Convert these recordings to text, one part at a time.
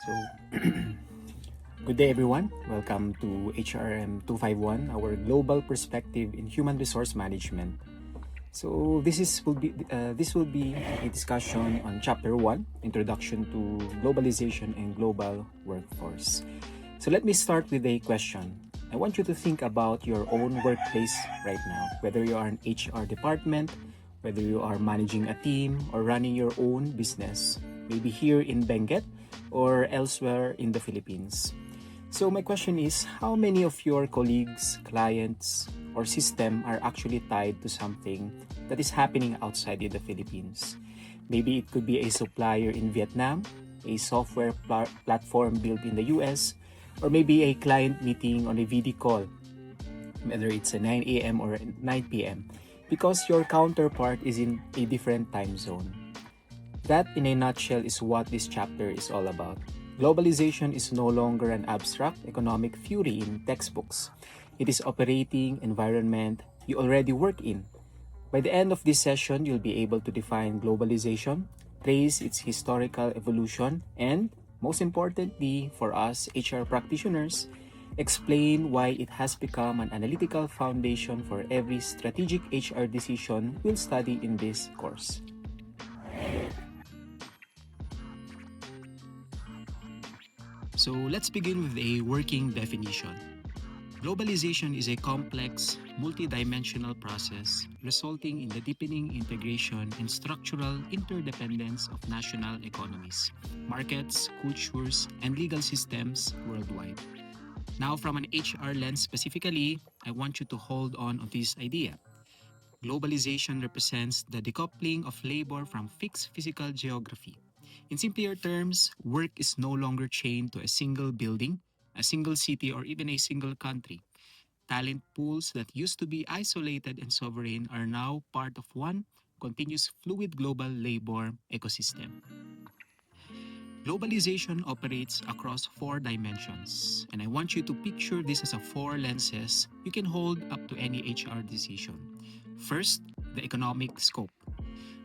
So, good day everyone. Welcome to HRM 251, our global perspective in human resource management. So, this will be a discussion on Chapter 1, Introduction to Globalization and Global Workforce. So, let me start with a question. I want you to think about your own workplace right now, whether you are an HR department, whether you are managing a team or running your own business, maybe here in Benguet or elsewhere in the Philippines. So my question is, how many of your colleagues, clients, or system are actually tied to something that is happening outside in the Philippines? Maybe it could be a supplier in Vietnam, a software platform built in the US, or maybe a client meeting on a video call, whether it's a 9 a.m. or 9 p.m., because your counterpart is in a different time zone. That, in a nutshell, is what this chapter is all about. Globalization is no longer an abstract economic theory in textbooks. It is operating environment you already work in. By the end of this session, you'll be able to define globalization, trace its historical evolution, and, most importantly for us HR practitioners, explain why it has become an analytical foundation for every strategic HR decision we'll study in this course. So let's begin with a working definition. Globalization is a complex, multidimensional process resulting in the deepening integration and structural interdependence of national economies, markets, cultures, and legal systems worldwide. Now, from an HR lens specifically, I want you to hold on to this idea. Globalization represents the decoupling of labor from fixed physical geography. In simpler terms, work is no longer chained to a single building, a single city, or even a single country. Talent pools that used to be isolated and sovereign are now part of one continuous fluid global labor ecosystem. Globalization operates across four dimensions, and I want you to picture this as a four lenses you can hold up to any HR decision. First, the economic scope,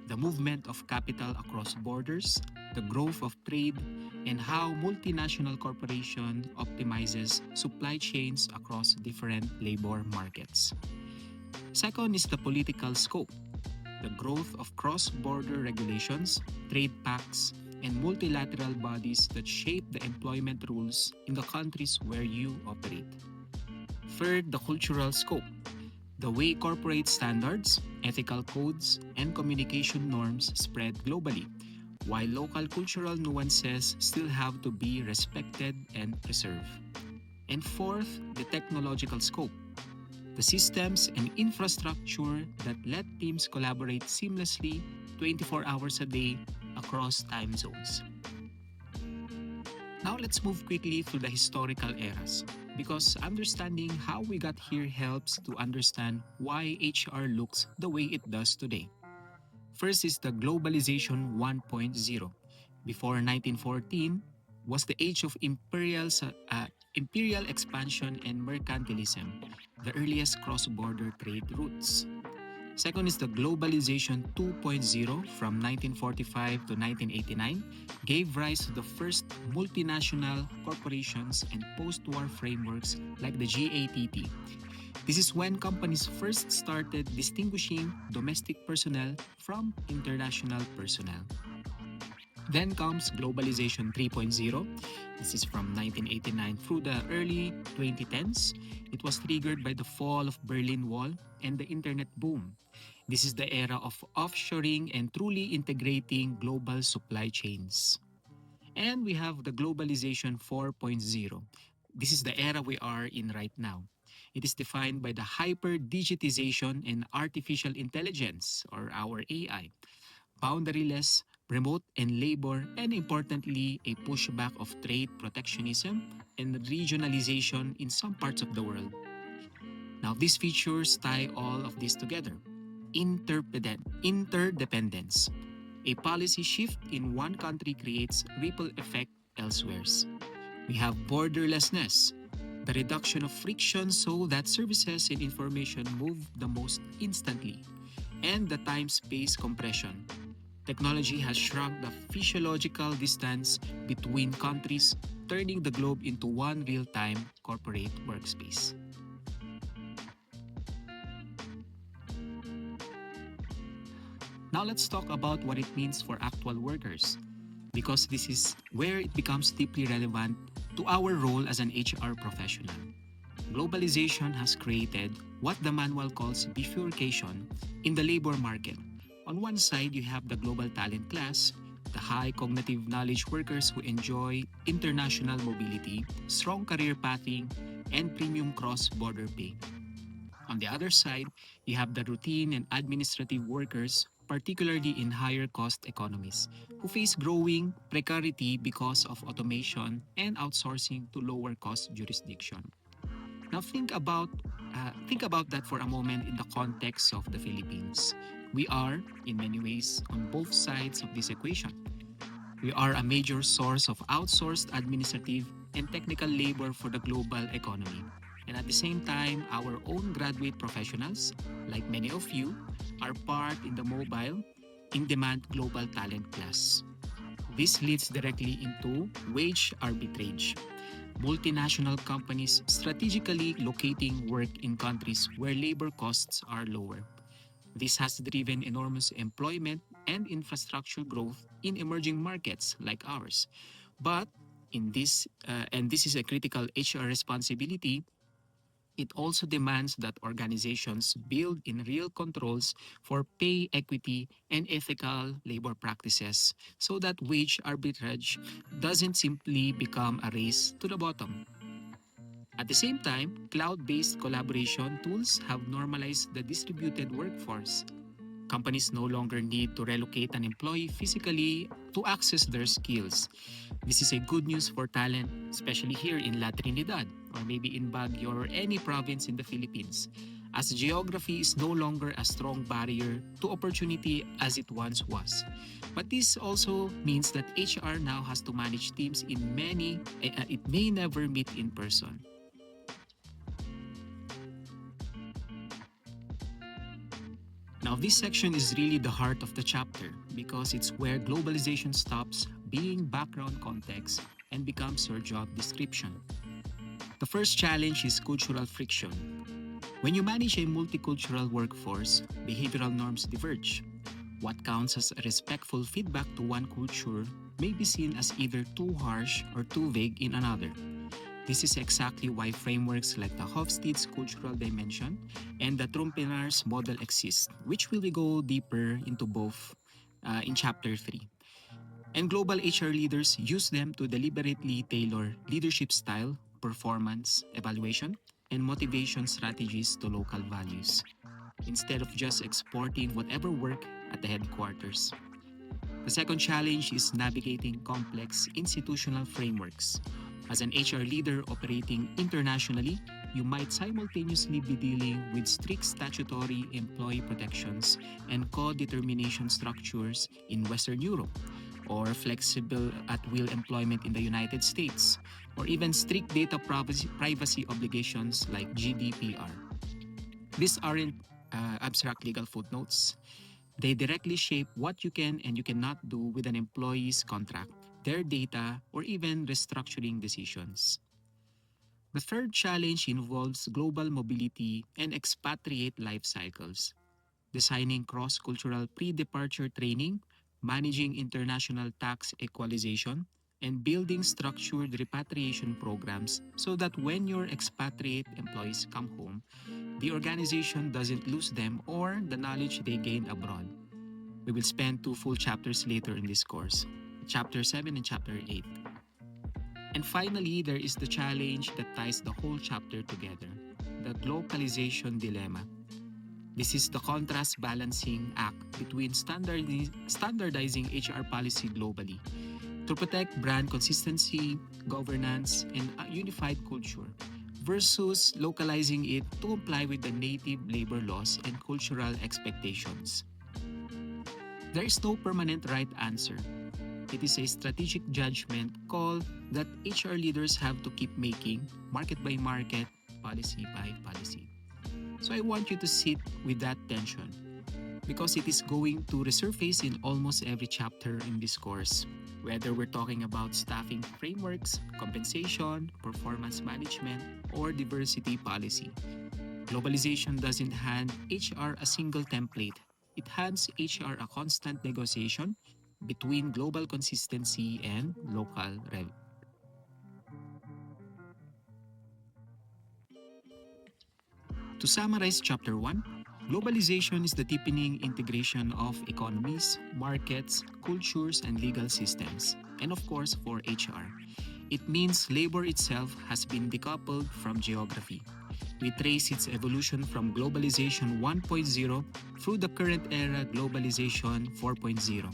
the movement of capital across borders, the growth of trade, and how multinational corporation optimizes supply chains across different labor markets. Second is the political scope, the growth of cross-border regulations, trade pacts, and multilateral bodies that shape the employment rules in the countries where you operate. Third, the cultural scope, the way corporate standards, ethical codes, and communication norms spread globally, while local cultural nuances still have to be respected and preserved. And fourth, the technological scope, the systems and infrastructure that let teams collaborate seamlessly 24 hours a day across time zones. Now let's move quickly through the historical eras, because understanding how we got here helps to understand why HR looks the way it does today. First is the Globalization 1.0. Before 1914 was the age of imperial expansion and mercantilism, the earliest cross-border trade routes. Second is the Globalization 2.0 from 1945 to 1989 gave rise to the first multinational corporations and post-war frameworks like the GATT. This is when companies first started distinguishing domestic personnel from international personnel. Then comes Globalization 3.0. This is from 1989 through the early 2010s. It was triggered by the fall of Berlin Wall and the internet boom. This is the era of offshoring and truly integrating global supply chains. And we have the Globalization 4.0. This is the era we are in right now. It is defined by the hyper-digitization and artificial intelligence, or our AI, boundaryless, remote, and labor, and importantly, a pushback of trade protectionism and regionalization in some parts of the world. Now, these features tie all of this together. Interdependence. A policy shift in one country creates ripple effect elsewhere. We have borderlessness, the reduction of friction so that services and information move the most instantly, and the time-space compression, Technology has shrunk the physiological distance between countries, turning the globe into one real-time corporate workspace. Now let's talk about what it means for actual workers, because this is where it becomes deeply relevant to our role as an HR professional. Globalization has created what the manual calls bifurcation in the labor market. On one side, you have the global talent class, the high cognitive knowledge workers who enjoy international mobility, strong career pathing, and premium cross-border pay. On the other side, you have the routine and administrative workers, particularly in higher cost economies, who face growing precarity because of automation and outsourcing to lower cost jurisdiction. Now think about that for a moment in the context of the Philippines. We are, in many ways, on both sides of this equation. We are a major source of outsourced administrative and technical labor for the global economy. And at the same time, our own graduate professionals, like many of you, are part in the mobile, in-demand global talent class. This leads directly into wage arbitrage. Multinational companies strategically locating work in countries where labor costs are lower. This has driven enormous employment and infrastructure growth in emerging markets like ours. But and this is a critical HR responsibility, it also demands that organizations build in real controls for pay equity and ethical labor practices so that wage arbitrage doesn't simply become a race to the bottom. At the same time, cloud-based collaboration tools have normalized the distributed workforce. Companies no longer need to relocate an employee physically to access their skills. This is a good news for talent, especially here in La Trinidad or maybe in Baguio or any province in the Philippines, as geography is no longer a strong barrier to opportunity as it once was. But this also means that HR now has to manage teams in it may never meet in person. Now, this section is really the heart of the chapter because it's where globalization stops being background context and becomes your job description. The first challenge is cultural friction. When you manage a multicultural workforce, behavioral norms diverge. What counts as a respectful feedback to one culture may be seen as either too harsh or too vague in another. This is exactly why frameworks like the Hofstede's cultural dimension and the Trumpenaars model exist, which we will go deeper into both in Chapter 3. And global HR leaders use them to deliberately tailor leadership style, performance, evaluation, and motivation strategies to local values, instead of just exporting whatever work at the headquarters. The second challenge is navigating complex institutional frameworks. As an HR leader operating internationally, you might simultaneously be dealing with strict statutory employee protections and co-determination structures in Western Europe, or flexible at-will employment in the United States, or even strict data privacy obligations like GDPR. These aren't abstract legal footnotes. They directly shape what you can and you cannot do with an employee's contract, their data, or even restructuring decisions. The third challenge involves global mobility and expatriate life cycles, designing cross-cultural pre-departure training, managing international tax equalization, and building structured repatriation programs so that when your expatriate employees come home, the organization doesn't lose them or the knowledge they gained abroad. We will spend two full chapters later in this course, Chapter 7 and Chapter 8. And finally, there is the challenge that ties the whole chapter together, the globalization dilemma. This is the contrast balancing act between standardizing HR policy globally to protect brand consistency, governance, and a unified culture versus localizing it to comply with the native labor laws and cultural expectations. There is no permanent right answer. It is a strategic judgment call that HR leaders have to keep making, market by market, policy by policy. So I want you to sit with that tension. because it is going to resurface in almost every chapter in this course. Whether we're talking about staffing frameworks, compensation, performance management, or diversity policy. Globalization doesn't hand HR a single template. It hands HR a constant negotiation between global consistency and local rev. To summarize Chapter 1, globalization is the deepening integration of economies, markets, cultures, and legal systems. And of course, for HR, it means labor itself has been decoupled from geography. We trace its evolution from globalization 1.0 through the current era globalization 4.0,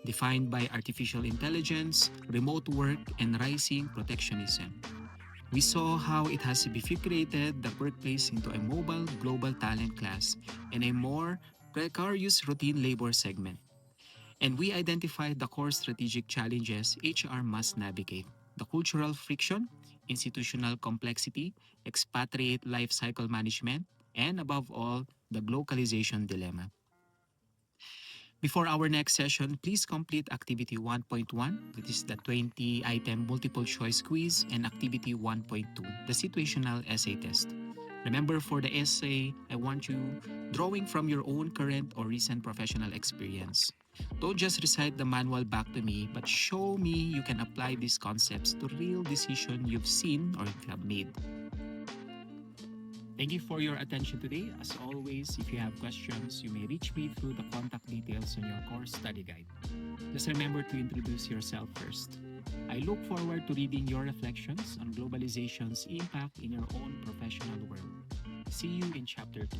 defined by artificial intelligence, remote work, and rising protectionism. We saw how it has bifurcated the workplace into a mobile global talent class and a more precarious routine labor segment. And we identified the core strategic challenges HR must navigate: the cultural friction, institutional complexity, expatriate life cycle management, and above all, the globalization dilemma. Before our next session, please complete Activity 1.1, that is the 20-item multiple choice quiz, and Activity 1.2, the situational essay test. Remember, for the essay, I want you drawing from your own current or recent professional experience. Don't just recite the manual back to me, but show me you can apply these concepts to real decision you've seen or have made. Thank you for your attention today. As always, if you have questions, you may reach me through the contact details on your course study guide. Just remember to introduce yourself first. I look forward to reading your reflections on globalization's impact in your own professional world. See you in Chapter 2.